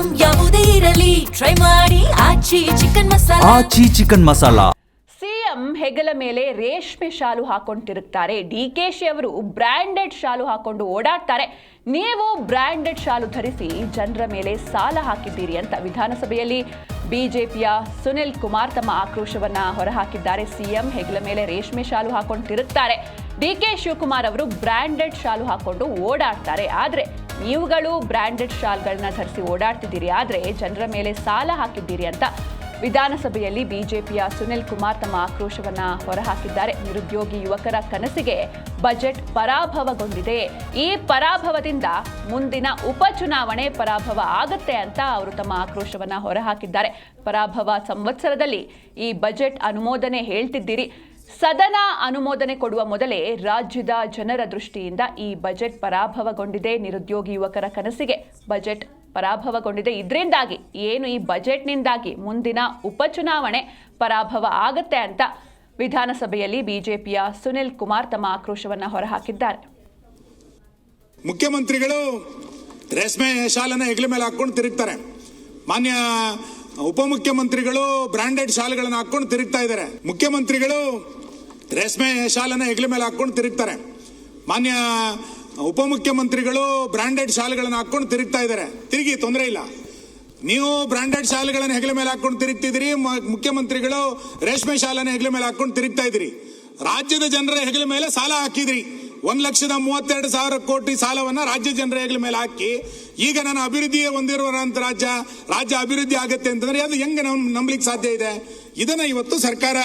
Item ಯಾವುದೇ ಇರಲಿ try ಮಾಡಿ ಆಚಿ ಚಿಕನ್ ಮಸಾಲಾ. ಆಚಿ ಚಿಕನ್ ಮಸಾಲಾ. ಸಿಎಂ ಹೆಗಲ ಮೇಲೆ ರೇಷ್ಮೆ ಶಾಲು ಹಾಕೊಂಡು ತಿರುಗ್ತಾರೆ. ಡಿಕೆಶಿ ಅವರು ಬ್ರ್ಯಾಂಡೆಡ್ ಶಾಲು ಹಾಕೊಂಡು ಓಡಾಡ್ತಾರೆ. ನೀವು ಬ್ರ್ಯಾಂಡೆಡ್ ಶಾಲು ಧರಿಸಿ ಜನರ ಮೇಲೆ ಸಾಲ ಹಾಕಿದ್ದೀರಿ ಅಂತ ವಿಧಾನಸಭೆಯಲ್ಲಿ ಬಿಜೆಪಿಯ ಸುನಿಲ್ ಕುಮಾರ್ ತಮ್ಮ ಆಕ್ರೋಶವನ್ನ ಹೊರಹಾಕಿದ್ದಾರೆ. ಸಿಎಂ ಹೆಗಲ ಮೇಲೆ ರೇಷ್ಮೆ ಶಾಲು ಹಾಕೊಂಡು ತಿರುಗ್ತಾರೆ. ಡಿಕೆ ಶಿವಕುಮಾರ್ ಅವರು ಬ್ರ್ಯಾಂಡೆಡ್ ಶಾಲು ಹಾಕೊಂಡು ಓಡಾಡ್ತಾರೆ. ಆದ್ರೆ ನೀವುಗಳು ಬ್ರ್ಯಾಂಡೆಡ್ ಶಾಲ್ಗಳನ್ನ ಧರಿಸಿ ಓಡಾಡ್ತಿದ್ದೀರಿ, ಆದ್ರೆ ಜನರ ಮೇಲೆ ಸಾಲ ಹಾಕಿದ್ದೀರಿ ಅಂತ ವಿಧಾನಸಭೆಯಲ್ಲಿ ಬಿಜೆಪಿಯ ಸುನಿಲ್ ಕುಮಾರ್ ತಮ್ಮ ಆಕ್ರೋಶವನ್ನ ಹೊರಹಾಕಿದ್ದಾರೆ. ನಿರುದ್ಯೋಗಿ ಯುವಕರ ಕನಸಿಗೆ ಬಜೆಟ್ ಪರಾಭವಗೊಂಡಿದೆ. ಈ ಪರಾಭವದಿಂದ ಮುಂದಿನ ಉಪಚುನಾವಣೆ ಪರಾಭವ ಆಗತ್ತೆ ಅಂತ ಅವರು ತಮ್ಮ ಆಕ್ರೋಶವನ್ನ ಹೊರಹಾಕಿದ್ದಾರೆ. ಪರಾಭವ ಸಂವತ್ಸರದಲ್ಲಿ ಈ ಬಜೆಟ್ ಅನುಮೋದನೆ ಹೇಳ್ತಿದ್ದೀರಿ. ಸದನ ಅನುಮೋದನೆ ಕೊಡುವ ಮೊದಲೇ ರಾಜ್ಯದ ಜನರ ದೃಷ್ಟಿಯಿಂದ ಈ ಬಜೆಟ್ ಪರಾಭವಗೊಂಡಿದೆ. ನಿರುದ್ಯೋಗಿ ಯುವಕರ ಕನಸಿಗೆ ಬಜೆಟ್ ಪರಾಭವಗೊಂಡಿದೆ. ಇದರಿಂದಾಗಿ ಏನು ಈ ಬಜೆಟ್ನಿಂದಾಗಿ ಮುಂದಿನ ಉಪಚುನಾವಣೆ ಪರಾಭವ ಆಗತ್ತೆ ಅಂತ ವಿಧಾನಸಭೆಯಲ್ಲಿ ಬಿಜೆಪಿಯ ಸುನಿಲ್ ಕುಮಾರ್ ತಮ್ಮ ಆಕ್ರೋಶವನ್ನ ಹೊರಹಾಕಿದ್ದಾರೆ. ಮುಖ್ಯಮಂತ್ರಿಗಳು ರೇಷ್ಮೆ ಶಾಲನ್ನ ಹೆಗಲ ಮೇಲೆ ಹಾಕೊಂಡು ತಿರುಗ್ತಾರೆ. ಮಾನ್ಯ ಉಪಮುಖ್ಯಮಂತ್ರಿಗಳು ಬ್ರಾಂಡೆಡ್ ಶಾಲೆಗಳನ್ನು ಹಾಕೊಂಡು ತಿರುಗ್ತಾ ಇದ್ದಾರೆ. ಮುಖ್ಯಮಂತ್ರಿಗಳು ರೇಷ್ಮೆ ಶಾಲನ್ನ ಹೆಗಲ ಮೇಲೆ ಹಾಕೊಂಡು ತಿರುಗ್ತಾರೆ. ಮಾನ್ಯ ಉಪಮುಖ್ಯಮಂತ್ರಿಗಳು ಬ್ರಾಂಡೆಡ್ ಶಾಲೆಗಳನ್ನು ಹಾಕೊಂಡು ತಿರುಗ್ತಾ ಇದ್ದಾರೆ. ತಿರುಗಿ, ತೊಂದರೆ ಇಲ್ಲ. ನೀವು ಬ್ರಾಂಡೆಡ್ ಶಾಲೆಗಳನ್ನು ಹೆಗಲ ಮೇಲೆ ಹಾಕೊಂಡು ತಿರುಗ್ತಿದ್ದೀರಿ, ಮುಖ್ಯಮಂತ್ರಿಗಳು ರೇಷ್ಮೆ ಶಾಲೆನ ಹೆಗಲ ಮೇಲೆ ಹಾಕೊಂಡು ತಿರುಗ್ತಾ ಇದ್ದೀರಿ. ರಾಜ್ಯದ ಜನರ ಹೆಗಲ ಮೇಲೆ ಸಾಲ ಹಾಕಿದ್ರಿ. 1,32,000 ಕೋಟಿ ಸಾಲವನ್ನ ರಾಜ್ಯ ಜನರ ಹೆಗಲ ಮೇಲೆ ಹಾಕಿ ಈಗ ನಾನು ಅಭಿವೃದ್ಧಿ ಹೊಂದಿರುವಂತ ರಾಜ್ಯ ಅಭಿವೃದ್ಧಿ ಆಗುತ್ತೆ ಅಂತಂದ್ರೆ ಅದು ಹೆಂಗೆ ನಂಬಲಿಕ್ಕೆ ಸಾಧ್ಯ ಇದೆ? ಇದನ್ನ ಇವತ್ತು ಸರ್ಕಾರ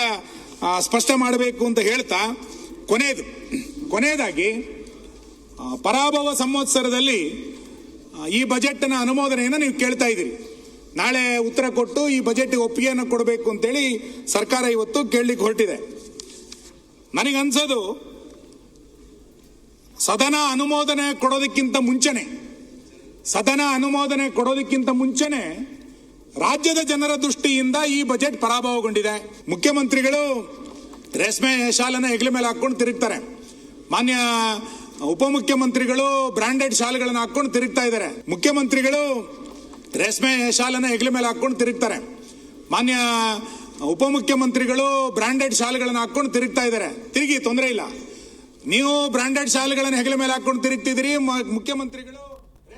ಸ್ಪಷ್ಟ ಮಾಡಬೇಕು ಅಂತ ಹೇಳ್ತಾ, ಕೊನೆಯದಾಗಿ ಪರಾಭವ ಸಂವತ್ಸರದಲ್ಲಿ ಈ ಬಜೆಟ್ನ ಅನುಮೋದನೆಯನ್ನು ನೀವು ಕೇಳ್ತಾ ಇದ್ದೀರಿ. ನಾಳೆ ಉತ್ತರ ಕೊಟ್ಟು ಈ ಬಜೆಟ್ಗೆ ಒಪ್ಪಿಗೆಯನ್ನು ಕೊಡಬೇಕು ಅಂತೇಳಿ ಸರ್ಕಾರ ಇವತ್ತು ಕೇಳಲಿಕ್ಕೆ ಹೊರಟಿದೆ. ನನಗನ್ಸೋದು ಸದನ ಅನುಮೋದನೆ ಕೊಡೋದಕ್ಕಿಂತ ಮುಂಚೆನೆ ರಾಜ್ಯದ ಜನರ ದೃಷ್ಟಿಯಿಂದ ಈ ಬಜೆಟ್ ಪರಾಭವಗೊಂಡಿದೆ. ಮುಖ್ಯಮಂತ್ರಿಗಳು ರೇಷ್ಮೆ ಶಾಲನ್ನ ಹೆಗಲ ಮೇಲೆ ಹಾಕೊಂಡು ತಿರುಗ್ತಾರೆ. ಮಾನ್ಯ ಉಪಮುಖ್ಯಮಂತ್ರಿಗಳು ಬ್ರಾಂಡೆಡ್ ಶಾಲೆಗಳನ್ನು ಹಾಕೊಂಡು ತಿರುಗ್ತಾ ಇದ್ದಾರೆ. ಮುಖ್ಯಮಂತ್ರಿಗಳು ರೇಷ್ಮೆ ಶಾಲನ್ನ ಹೆಗಲ ಮೇಲೆ ಹಾಕೊಂಡು ತಿರುಗ್ತಾರೆ. ಮಾನ್ಯ ಉಪಮುಖ್ಯಮಂತ್ರಿಗಳು ಬ್ರಾಂಡೆಡ್ ಶಾಲೆಗಳನ್ನು ಹಾಕೊಂಡು ತಿರುಗ್ತಾ ಇದ್ದಾರೆ. ತಿರುಗಿ, ತೊಂದರೆ ಇಲ್ಲ. ನೀವು ಬ್ರಾಂಡೆಡ್ ಶಾಲೆಗಳನ್ನು ಹೆಗಲ ಮೇಲೆ ಹಾಕೊಂಡು ತಿರುಗ್ತಿದ್ದೀರಿ, ಮುಖ್ಯಮಂತ್ರಿಗಳು